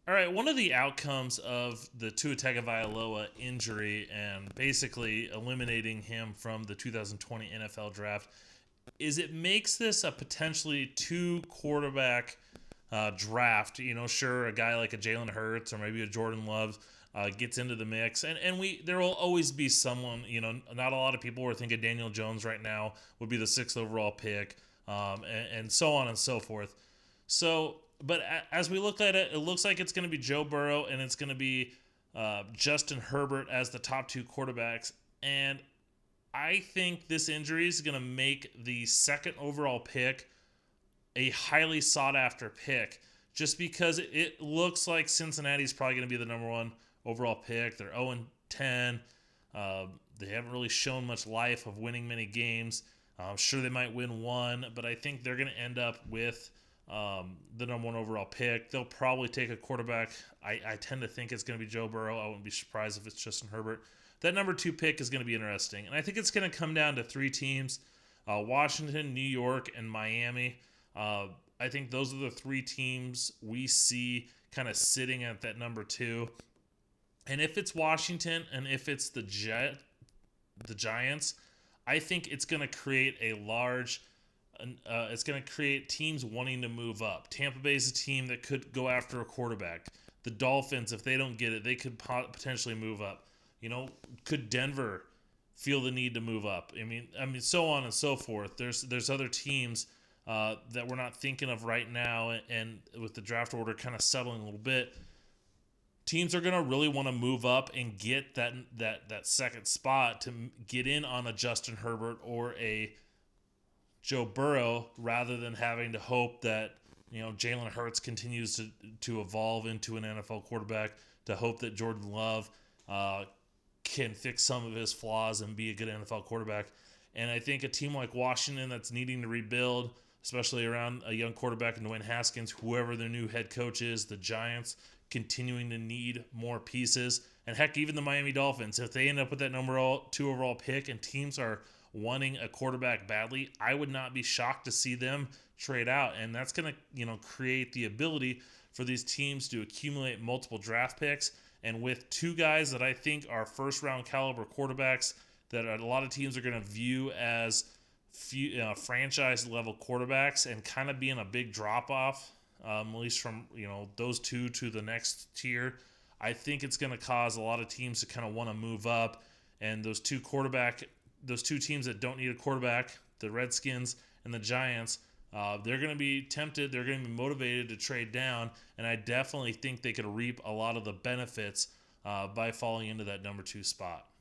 All right, one of the outcomes of the Tua Tagovailoa injury and basically eliminating him from the 2020 NFL draft is it makes this a potentially two quarterback draft. You know, sure, a guy like a Jalen Hurts or maybe a Jordan Love gets into the mix, and there will always be someone. You know, not a lot of people are thinking Daniel Jones right now would be the sixth overall pick, and so on and so forth. So, but as we look at it, it looks like it's going to be Joe Burrow and it's going to be Justin Herbert as the top two quarterbacks. And I think this injury is going to make the second overall pick a highly sought after pick just because it looks like Cincinnati's probably going to be the number one overall pick. They're 0-10. They haven't really shown much life of winning many games. I'm sure they might win one, but I think they're going to end up with the number one overall pick. They'll probably take a quarterback. I tend to think it's going to be Joe Burrow. I wouldn't be surprised if it's Justin Herbert. That number two pick is going to be interesting. And I think it's going to come down to three teams, Washington, New York, and Miami. I think those are the three teams we see kind of sitting at that number two. And if it's Washington and if it's the Giants, I think it's going to create a large it's going to create teams wanting to move up. Tampa Bay is a team that could go after a quarterback. The Dolphins, if they don't get it, they could potentially move up. You know, could Denver feel the need to move up? I mean, so on and so forth. There's other teams that we're not thinking of right now, and with the draft order kind of settling a little bit, teams are going to really want to move up and get that second spot to get in on a Justin Herbert or a Joe Burrow rather than having to hope that, you know, Jalen Hurts continues to evolve into an NFL quarterback, to hope that Jordan Love can fix some of his flaws and be a good NFL quarterback. And I think a team like Washington that's needing to rebuild, especially around a young quarterback in Dwayne Haskins, whoever their new head coach is, the Giants continuing to need more pieces. And heck, even the Miami Dolphins, if they end up with that number two overall pick and teams are wanting a quarterback badly, I would not be shocked to see them trade out. And that's going to, you know, create the ability for these teams to accumulate multiple draft picks. And with two guys that I think are first round caliber quarterbacks that a lot of teams are going to view as franchise level quarterbacks and kind of being a big drop off, at least from, you know, those two to the next tier, I think it's going to cause a lot of teams to kind of want to move up. And those two teams that don't need a quarterback, the Redskins and the Giants, they're going to be tempted. They're going to be motivated to trade down, and I definitely think they could reap a lot of the benefits by falling into that number two spot.